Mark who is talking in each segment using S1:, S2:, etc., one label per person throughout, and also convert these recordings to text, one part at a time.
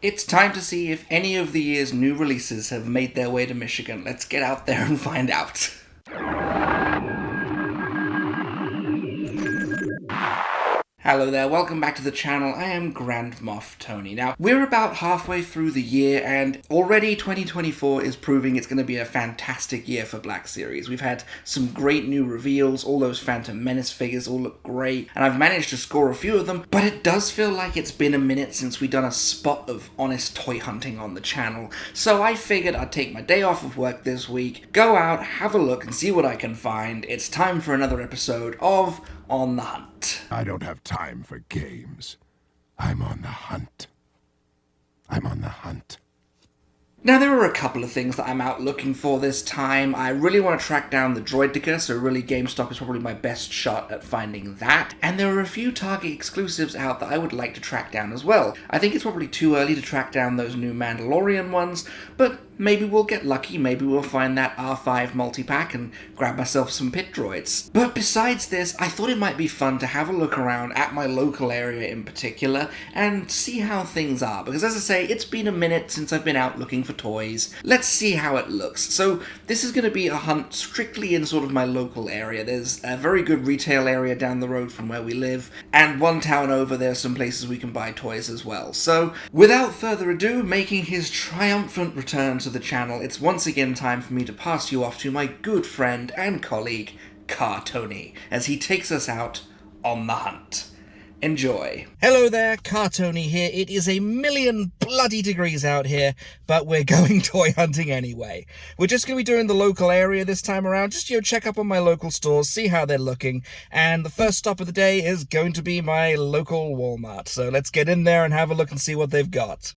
S1: It's time to see if any of the year's new releases have made their way to Michigan. Let's get out there and find out. Hello there, welcome back to the channel. I am Grand Moff Tony. Now, we're about halfway through the year, and already 2024 is proving it's going to be a fantastic year for Black Series. We've had some great new reveals, all those Phantom Menace figures all look great, and I've managed to score a few of them, but it does feel like it's been a minute since we've done a spot of honest toy hunting on the channel, so I figured I'd take my day off of work this week, go out, have a look, and see what I can find. It's time for another episode of On the Hunt.
S2: I don't have time for games. I'm on the hunt. I'm on the hunt.
S1: Now, there are a couple of things that I'm out looking for this time. I really want to track down the Droideka, so really GameStop is probably my best shot at finding that. And there are a few Target exclusives out that I would like to track down as well. I think it's probably too early to track down those new Mandalorian ones, but maybe we'll get lucky, maybe we'll find that R5 multi-pack and grab myself some pit droids. But besides this, I thought it might be fun to have a look around at my local area in particular and see how things are, because as I say, it's been a minute since I've been out looking for toys. Let's see how it looks. So this is going to be a hunt strictly in sort of my local area. There's a very good retail area down the road from where we live, and one town over there's some places we can buy toys as well. So without further ado, making his triumphant return to the channel, it's once again time for me to pass you off to my good friend and colleague, Car Tony, as he takes us out on the hunt. Enjoy. Hello there, Car Tony here. It is a million bloody degrees out here, but we're going toy hunting anyway. We're just going to be doing the local area this time around, just, check up on my local stores, see how they're looking, and the first stop of the day is going to be my local Walmart. So let's get in there and have a look and see what they've got.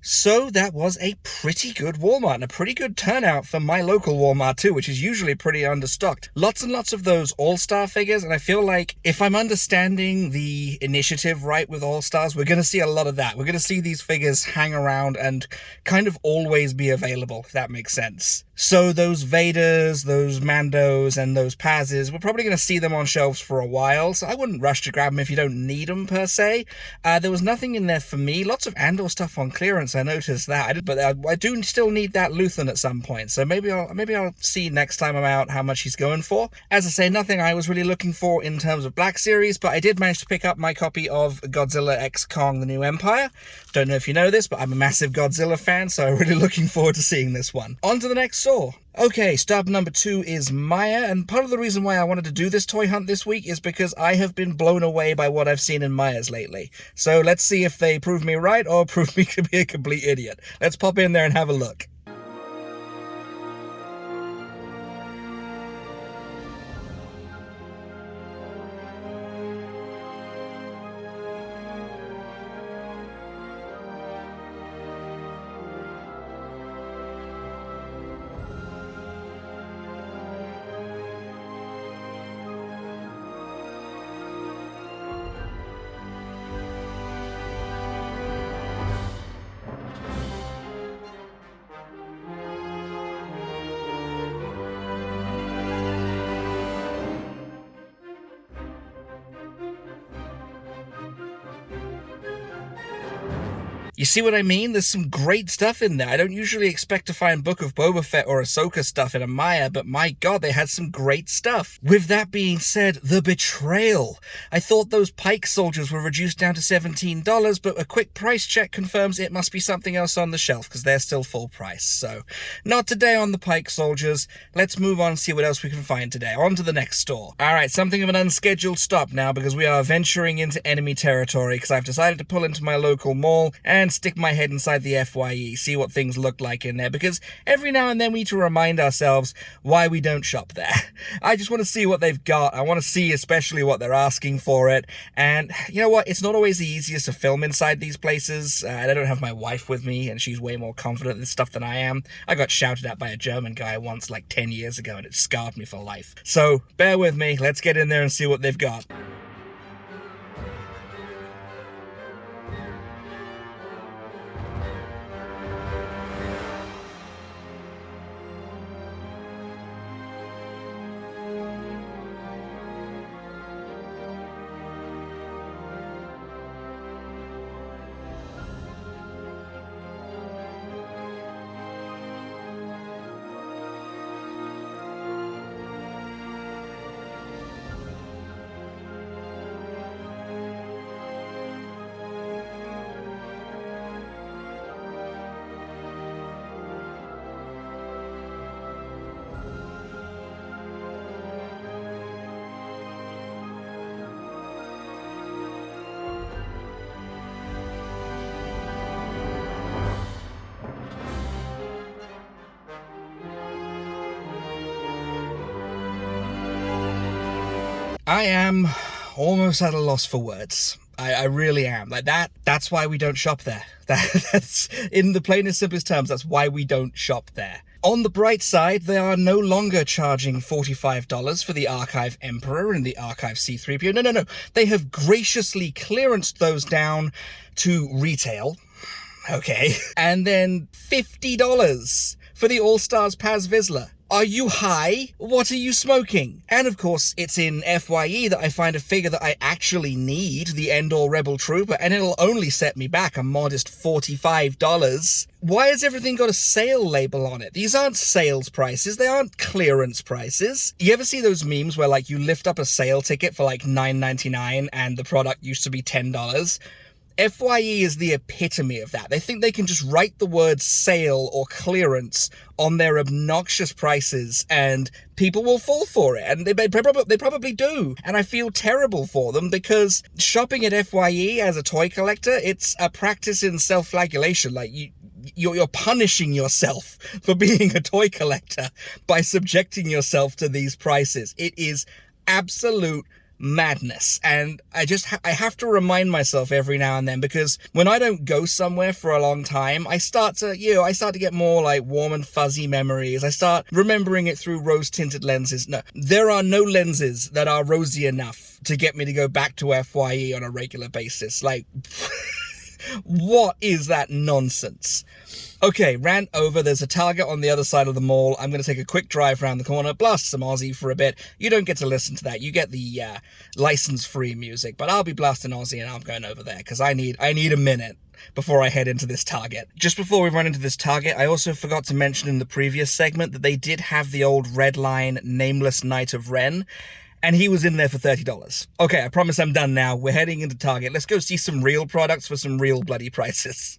S1: So that was a pretty good Walmart, and a pretty good turnout for my local Walmart too, which is usually pretty understocked. Lots and lots of those All-Star figures, and I feel like if I'm understanding the initiative right with All-Stars, we're going to see a lot of that. We're going to see these figures hang around and kind of always be available, if that makes sense. So those Vaders, those Mandos, and those Pazes, we're probably going to see them on shelves for a while, so I wouldn't rush to grab them if you don't need them per se. There was nothing in there for me. Lots of Andor stuff on clearance, I noticed that. But I do still need that Luthen at some point, so maybe I'll see next time I'm out how much he's going for. As I say, nothing I was really looking for in terms of Black Series, but I did manage to pick up my copy of Godzilla x Kong: The New Empire. Don't know if you know this, but I'm a massive Godzilla fan, so I'm really looking forward to seeing this one. On to the next store. Okay, stop number 2 is Maya, and part of the reason why I wanted to do this toy hunt this week is because I have been blown away by what I've seen in Maya's lately. So let's see if they prove me right or prove me to be a complete idiot. Let's pop in there and have a look. You see what I mean? There's some great stuff in there. I don't usually expect to find Book of Boba Fett or Ahsoka stuff in a Maya, but my god, they had some great stuff. With that being said, the betrayal. I thought those Pike soldiers were reduced down to $17, but a quick price check confirms it must be something else on the shelf, because they're still full price. So, not today on the Pike soldiers. Let's move on and see what else we can find today. On to the next store. Alright, something of an unscheduled stop now, because we are venturing into enemy territory, because I've decided to pull into my local mall and and stick my head inside the FYE, see what things look like in there, because every now and then we need to remind ourselves why we don't shop there. I just want to see what they've got. I want to see especially what they're asking for it. And you know what? It's not always the easiest to film inside these places. I don't have my wife with me, and she's way more confident in this stuff than I am. I got shouted at by a German guy once like 10 years ago, and it scarred me for life. So bear with me. Let's get in there and see what they've got. I am almost at a loss for words. I really am. Like that's why we don't shop there. That's in the plainest, simplest terms, that's why we don't shop there. On the bright side, they are no longer charging $45 for the Archive Emperor and the Archive C-3PO. No. They have graciously clearanced those down to retail. Okay. And then $50 for the All-Stars Paz Vizsla. Are you high? What are you smoking? And of course, it's in FYE that I find a figure that I actually need, the Endor Rebel Trooper, and it'll only set me back a modest $45. Why has everything got a sale label on it? These aren't sales prices, they aren't clearance prices. You ever see those memes where like you lift up a sale ticket for like $9.99 and the product used to be $10? FYE is the epitome of that. They think they can just write the word sale or clearance on their obnoxious prices and people will fall for it. And they probably do. And I feel terrible for them because shopping at FYE as a toy collector, it's a practice in self-flagellation. Like you're punishing yourself for being a toy collector by subjecting yourself to these prices. It is absolute madness. And I have to remind myself every now and then, because when I don't go somewhere for a long time, I start to get more like warm and fuzzy memories. I start remembering it through rose-tinted lenses. No, there are no lenses that are rosy enough to get me to go back to FYE on a regular basis. Like, what is that nonsense? Okay, rant over. There's a Target on the other side of the mall. I'm going to take a quick drive around the corner, blast some Aussie for a bit. You don't get to listen to that. You get the license-free music, but I'll be blasting Aussie and I'm going over there because I need a minute before I head into this Target. Just before we run into this Target, I also forgot to mention in the previous segment that they did have the old Red Line Nameless Knight of Ren, and he was in there for $30. Okay, I promise I'm done now. We're heading into Target. Let's go see some real products for some real bloody prices.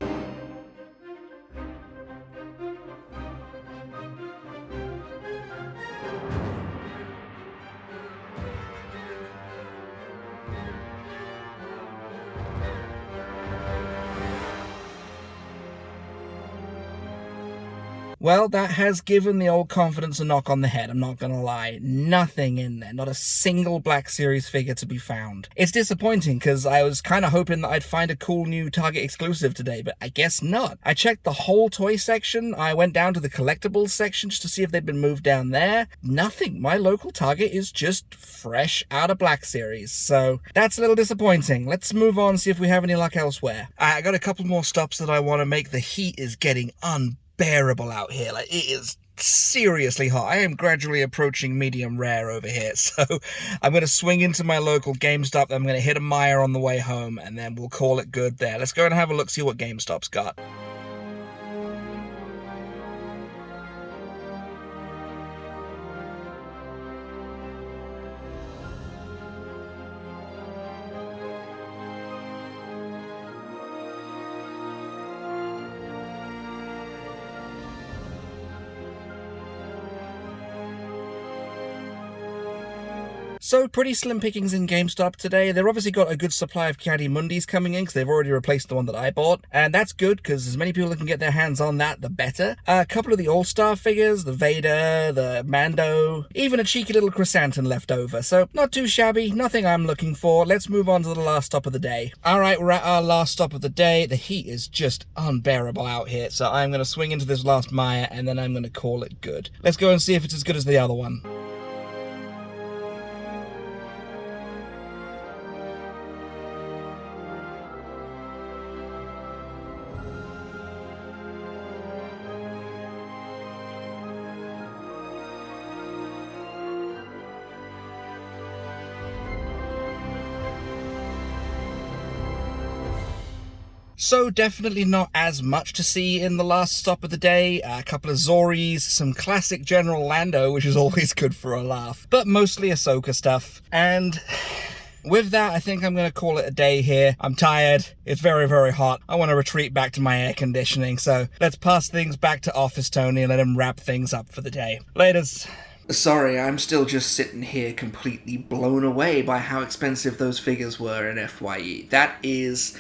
S1: Well, that has given the old confidence a knock on the head, I'm not gonna lie. Nothing in there, not a single Black Series figure to be found. It's disappointing, because I was kind of hoping that I'd find a cool new Target exclusive today, but I guess not. I checked the whole toy section, I went down to the collectibles section just to see if they'd been moved down there. Nothing. My local Target is just fresh out of Black Series, so that's a little disappointing. Let's move on, see if we have any luck elsewhere. I got a couple more stops that I want to make. The heat is getting unbearable out here. Like, it is seriously hot. I am gradually approaching medium rare over here, so I'm going to swing into my local GameStop. I'm going to hit a Meijer on the way home, and then we'll call it good there. Let's go and have a look, see what GameStop's got. So pretty slim pickings in GameStop today. They've obviously got a good supply of Caddy Mundis coming in because they've already replaced the one that I bought. And that's good because as many people that can get their hands on that, the better. A couple of the All-Star figures, the Vader, the Mando, even a cheeky little chrysanthemum left over. So not too shabby, nothing I'm looking for. Let's move on to the last stop of the day. Alright, we're at our last stop of the day. The heat is just unbearable out here. So I'm going to swing into this last Maya and then I'm going to call it good. Let's go and see if it's as good as the other one. So definitely not as much to see in the last stop of the day. A couple of Zoris, some classic General Lando, which is always good for a laugh, but mostly Ahsoka stuff. And with that, I think I'm going to call it a day here. I'm tired. It's very, very hot. I want to retreat back to my air conditioning. So let's pass things back to Office Tony and let him wrap things up for the day. Laters.
S3: Sorry, I'm still just sitting here completely blown away by how expensive those figures were in FYE. That is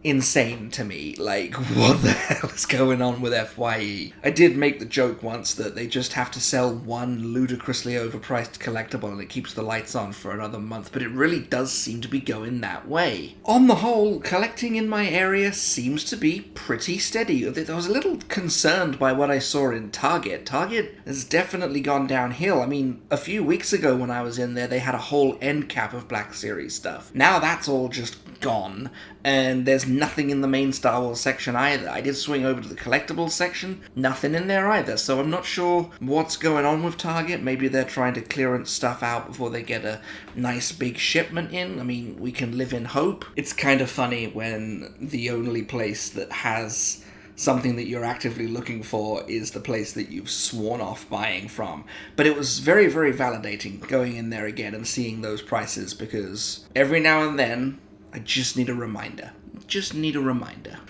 S3: insane to me. Like, what the hell is going on with FYE? I did make the joke once that they just have to sell one ludicrously overpriced collectible and it keeps the lights on for another month, but it really does seem to be going that way. On the whole, collecting in my area seems to be pretty steady. I was a little concerned by what I saw in Target. Target has definitely gone downhill. I mean, a few weeks ago when I was in there, they had a whole end cap of Black Series stuff. Now that's all just gone, and there's nothing in the main Star Wars section either. I did swing over to the collectibles section, nothing in there either, so I'm not sure what's going on with Target. Maybe they're trying to clearance stuff out before they get a nice big shipment in. I mean, we can live in hope. It's kind of funny when the only place that has something that you're actively looking for is the place that you've sworn off buying from. But it was very, very validating going in there again and seeing those prices, because every now and then I just need a reminder.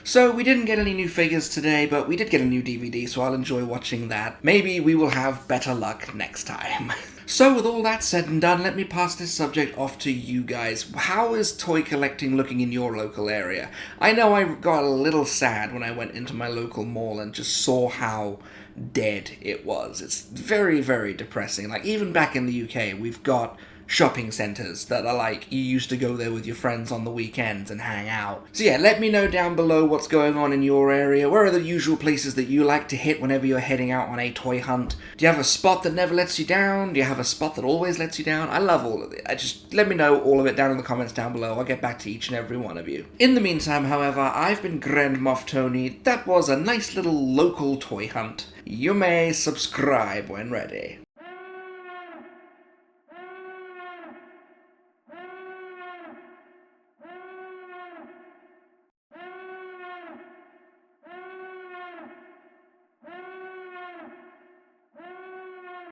S3: So we didn't get any new figures today, but we did get a new DVD, so I'll enjoy watching that. Maybe we will have better luck next time. So with all that said and done, let me pass this subject off to you guys. How is toy collecting looking in your local area? I know I got a little sad when I went into my local mall and just saw how dead it was. It's very, very depressing. Like, even back in the UK, we've got shopping centres that are like, you used to go there with your friends on the weekends and hang out. So yeah, let me know down below what's going on in your area. Where are the usual places that you like to hit whenever you're heading out on a toy hunt? Do you have a spot that never lets you down? Do you have a spot that always lets you down? I love all of it. Just let me know all of it down in the comments down below. I'll get back to each and every one of you. In the meantime, however, I've been Grand Moff Tony. That was a nice little local toy hunt. You may subscribe when ready.